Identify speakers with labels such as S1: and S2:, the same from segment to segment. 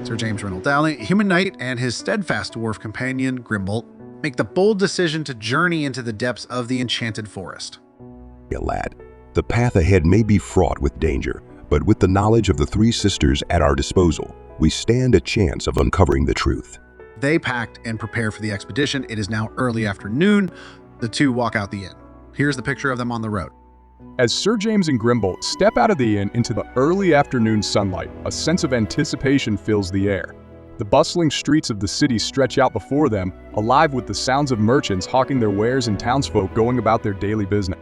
S1: Sir James Reynolds Downey, human knight, and his steadfast dwarf companion, Grimbolt, make the bold decision to journey into the depths of the enchanted forest.
S2: Lad, the path ahead may be fraught with danger, but with the knowledge of the three sisters at our disposal, we stand a chance of uncovering the truth.
S1: They packed and prepare for the expedition. It is now early afternoon. The two walk out the inn. Here's the picture of them on the road.
S3: As Sir James and Grimbolt step out of the inn into the early afternoon sunlight, a sense of anticipation fills the air. The bustling streets of the city stretch out before them, alive with the sounds of merchants hawking their wares and townsfolk going about their daily business.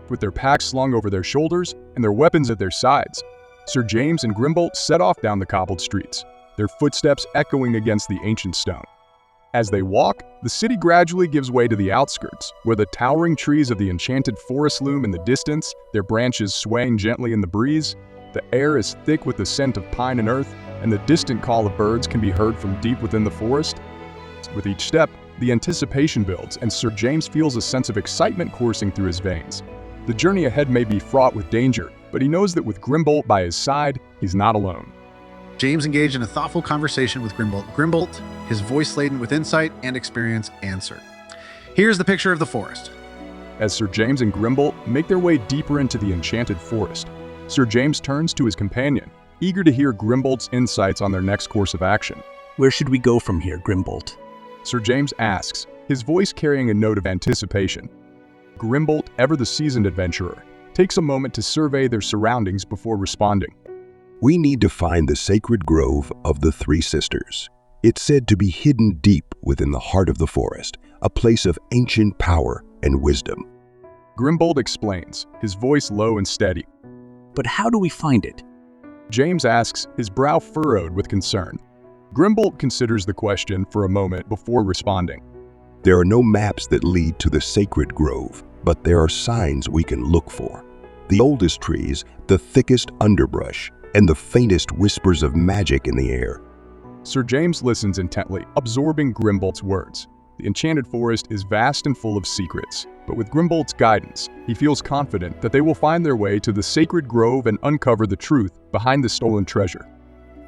S3: With their packs slung over their shoulders and their weapons at their sides, Sir James and Grimbolt set off down the cobbled streets, their footsteps echoing against the ancient stone. As they walk, the city gradually gives way to the outskirts, where the towering trees of the enchanted forest loom in the distance, their branches swaying gently in the breeze. The air is thick with the scent of pine and earth, and the distant call of birds can be heard from deep within the forest. With each step, the anticipation builds, and Sir James feels a sense of excitement coursing through his veins. The journey ahead may be fraught with danger, but he knows that with Grimbolt by his side, he's not alone.
S1: James engaged in a thoughtful conversation with Grimbolt. Grimbolt, his voice laden with insight and experience, answered. Here's the picture of the forest.
S3: As Sir James and Grimbolt make their way deeper into the enchanted forest, Sir James turns to his companion, eager to hear Grimbolt's insights on their next course of action.
S4: Where should we go from here, Grimbolt?
S3: Sir James asks, his voice carrying a note of anticipation. Grimbolt, ever the seasoned adventurer, takes a moment to survey their surroundings before responding.
S2: We need to find the sacred grove of the Three Sisters. It's said to be hidden deep within the heart of the forest, a place of ancient power and wisdom.
S3: Grimbolt explains, his voice low and steady.
S4: But how do we find it?
S3: James asks, his brow furrowed with concern. Grimbolt considers the question for a moment before responding.
S2: There are no maps that lead to the sacred grove, but there are signs we can look for. The oldest trees, the thickest underbrush, and the faintest whispers of magic in the air.
S3: Sir James listens intently, absorbing Grimbolt's words. The enchanted forest is vast and full of secrets, but with Grimbolt's guidance, he feels confident that they will find their way to the sacred grove and uncover the truth behind the stolen treasure.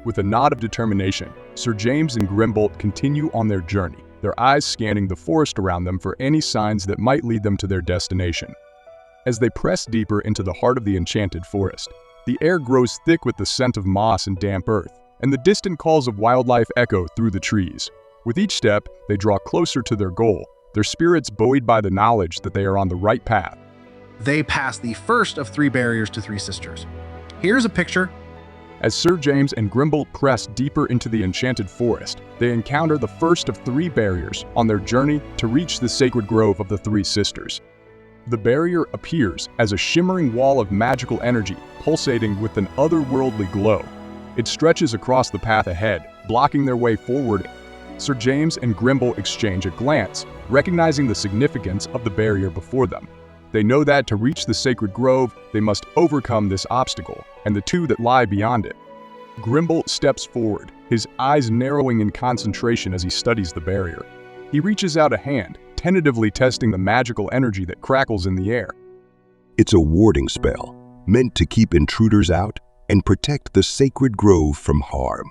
S3: With a nod of determination, Sir James and Grimbolt continue on their journey, their eyes scanning the forest around them for any signs that might lead them to their destination. As they press deeper into the heart of the enchanted forest, the air grows thick with the scent of moss and damp earth, and the distant calls of wildlife echo through the trees. With each step, they draw closer to their goal, their spirits buoyed by the knowledge that they are on the right path.
S1: They pass the first of 3 barriers to Three Sisters. Here's a picture.
S3: As Sir James and Grimbolt press deeper into the enchanted forest, they encounter the first of 3 barriers on their journey to reach the sacred grove of the Three Sisters. The barrier appears as a shimmering wall of magical energy, pulsating with an otherworldly glow. It stretches across the path ahead, blocking their way forward. Sir James and Grimbolt exchange a glance, recognizing the significance of the barrier before them. They know that to reach the sacred grove, they must overcome this obstacle, and the 2 that lie beyond it. Grimbolt steps forward, his eyes narrowing in concentration as he studies the barrier. He reaches out a hand, tentatively testing the magical energy that crackles in the air.
S2: It's a warding spell, meant to keep intruders out and protect the sacred grove from harm.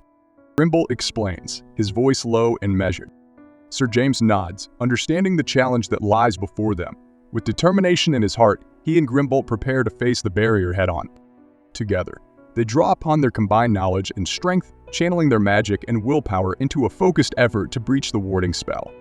S3: Grimbolt explains, his voice low and measured. Sir James nods, understanding the challenge that lies before them. With determination in his heart, he and Grimbolt prepare to face the barrier head-on. Together, they draw upon their combined knowledge and strength, channeling their magic and willpower into a focused effort to breach the warding spell.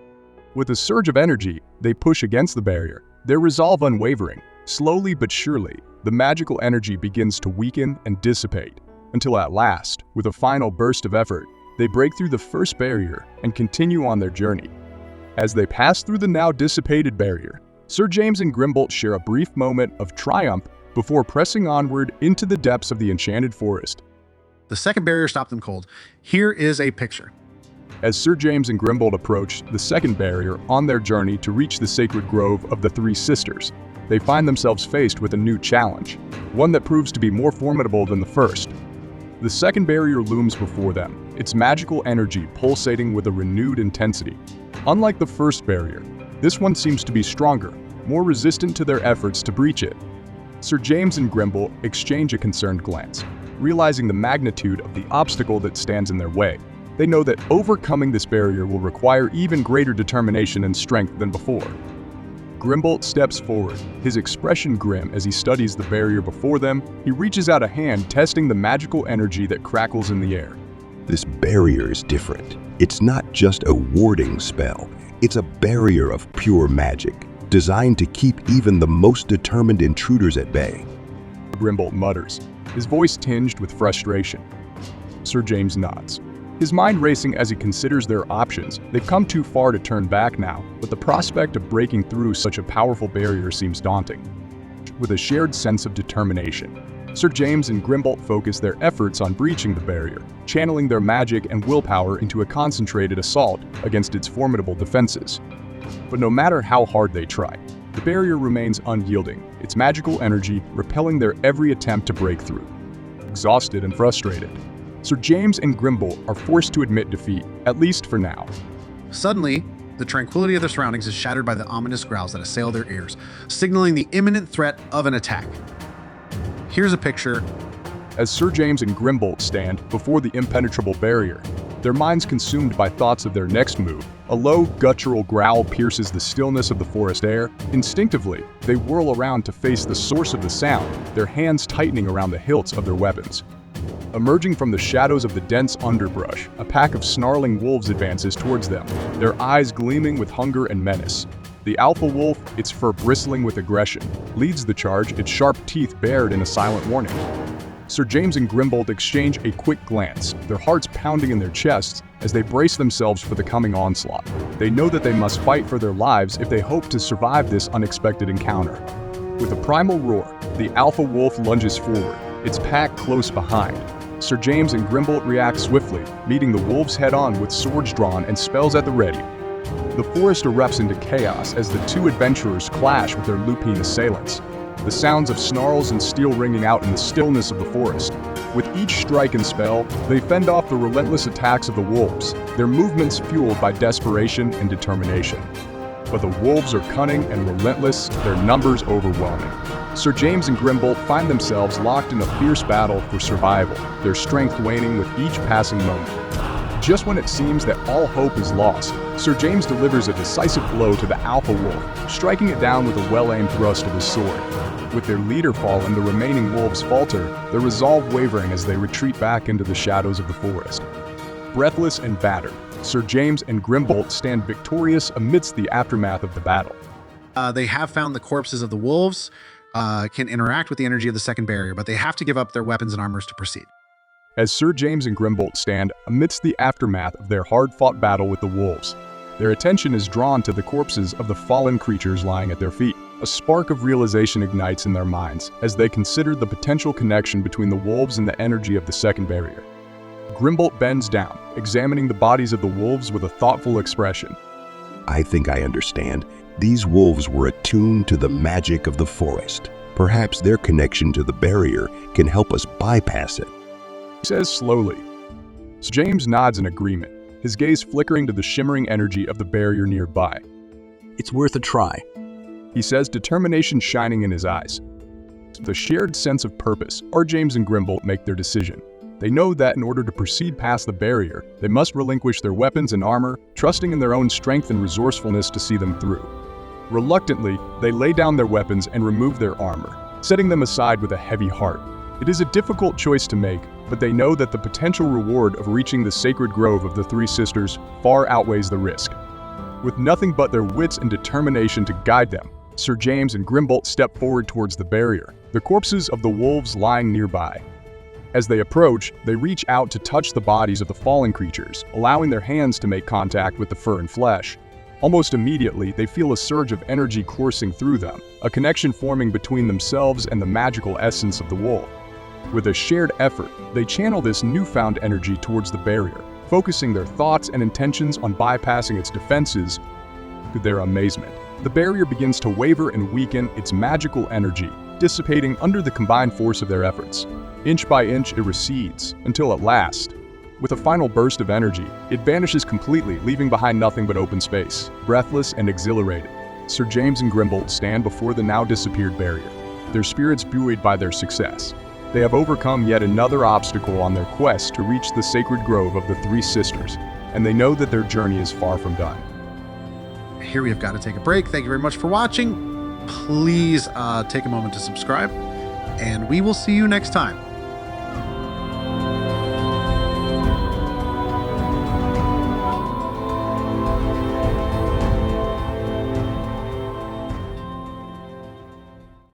S3: With a surge of energy, they push against the barrier, their resolve unwavering. Slowly but surely, the magical energy begins to weaken and dissipate, until at last, with a final burst of effort, they break through the first barrier and continue on their journey. As they pass through the now dissipated barrier, Sir James and Grimbolt share a brief moment of triumph before pressing onward into the depths of the enchanted forest.
S1: The second barrier stopped them cold. Here is a picture.
S3: As Sir James and Grimbolt approach the second barrier on their journey to reach the sacred grove of the Three Sisters, they find themselves faced with a new challenge, one that proves to be more formidable than the first. The second barrier looms before them, its magical energy pulsating with a renewed intensity. Unlike the first barrier, this one seems to be stronger, more resistant to their efforts to breach it. Sir James and Grimbolt exchange a concerned glance, realizing the magnitude of the obstacle that stands in their way. They know that overcoming this barrier will require even greater determination and strength than before. Grimbolt steps forward, his expression grim as he studies the barrier before them. He reaches out a hand, testing the magical energy that crackles in the air.
S2: This barrier is different. It's not just a warding spell. It's a barrier of pure magic, designed to keep even the most determined intruders at bay.
S3: Grimbolt mutters, his voice tinged with frustration. Sir James nods, his mind racing as he considers their options. They've come too far to turn back now, but the prospect of breaking through such a powerful barrier seems daunting. With a shared sense of determination, Sir James and Grimbolt focus their efforts on breaching the barrier, channeling their magic and willpower into a concentrated assault against its formidable defenses. But no matter how hard they try, the barrier remains unyielding, its magical energy repelling their every attempt to break through. Exhausted and frustrated, Sir James and Grimbolt are forced to admit defeat, at least for now.
S1: Suddenly, the tranquility of their surroundings is shattered by the ominous growls that assail their ears, signaling the imminent threat of an attack. Here's a picture.
S3: As Sir James and Grimbolt stand before the impenetrable barrier, their minds consumed by thoughts of their next move, a low, guttural growl pierces the stillness of the forest air. Instinctively, they whirl around to face the source of the sound, their hands tightening around the hilts of their weapons. Emerging from the shadows of the dense underbrush, a pack of snarling wolves advances towards them, their eyes gleaming with hunger and menace. The alpha wolf, its fur bristling with aggression, leads the charge, its sharp teeth bared in a silent warning. Sir James and Grimbolt exchange a quick glance, their hearts pounding in their chests as they brace themselves for the coming onslaught. They know that they must fight for their lives if they hope to survive this unexpected encounter. With a primal roar, the alpha wolf lunges forward, its pack close behind. Sir James and Grimbolt react swiftly, meeting the wolves head-on with swords drawn and spells at the ready. The forest erupts into chaos as the two adventurers clash with their lupine assailants, the sounds of snarls and steel ringing out in the stillness of the forest. With each strike and spell, they fend off the relentless attacks of the wolves, their movements fueled by desperation and determination. But the wolves are cunning and relentless, their numbers overwhelming. Sir James and Grimbolt find themselves locked in a fierce battle for survival, their strength waning with each passing moment. Just when it seems that all hope is lost, Sir James delivers a decisive blow to the alpha wolf, striking it down with a well-aimed thrust of his sword. With their leader fallen, the remaining wolves falter, their resolve wavering as they retreat back into the shadows of the forest. Breathless and battered, Sir James and Grimbolt stand victorious amidst the aftermath of the battle.
S1: They have found the corpses of the wolves, can interact with the energy of the second barrier, but they have to give up their weapons and armors to proceed.
S3: As Sir James and Grimbolt stand amidst the aftermath of their hard-fought battle with the wolves, their attention is drawn to the corpses of the fallen creatures lying at their feet. A spark of realization ignites in their minds as they consider the potential connection between the wolves and the energy of the second barrier. Grimbolt bends down, examining the bodies of the wolves with a thoughtful expression.
S2: I think I understand. These wolves were attuned to the magic of the forest. Perhaps their connection to the barrier can help us bypass it.
S3: He says slowly. Sir James nods in agreement, his gaze flickering to the shimmering energy of the barrier nearby.
S4: It's worth a try.
S3: He says, determination shining in his eyes. With a shared sense of purpose, Sir James and Grimbolt make their decision. They know that in order to proceed past the barrier, they must relinquish their weapons and armor, trusting in their own strength and resourcefulness to see them through. Reluctantly, they lay down their weapons and remove their armor, setting them aside with a heavy heart. It is a difficult choice to make, but they know that the potential reward of reaching the sacred grove of the Three Sisters far outweighs the risk. With nothing but their wits and determination to guide them, Sir James and Grimbolt step forward towards the barrier, the corpses of the wolves lying nearby. As they approach, they reach out to touch the bodies of the fallen creatures, allowing their hands to make contact with the fur and flesh. Almost immediately, they feel a surge of energy coursing through them, a connection forming between themselves and the magical essence of the wolf. With a shared effort, they channel this newfound energy towards the barrier, focusing their thoughts and intentions on bypassing its defenses. To their amazement, the barrier begins to waver and weaken, its magical energy dissipating under the combined force of their efforts. Inch by inch, it recedes, until at last, with a final burst of energy, it vanishes completely, leaving behind nothing but open space. Breathless and exhilarated, Sir James and Grimbolt stand before the now disappeared barrier, their spirits buoyed by their success. They have overcome yet another obstacle on their quest to reach the sacred grove of the Three Sisters, and they know that their journey is far from done.
S1: Here we have got to take a break. Thank you very much for watching. Please take a moment to subscribe, and we will see you next time.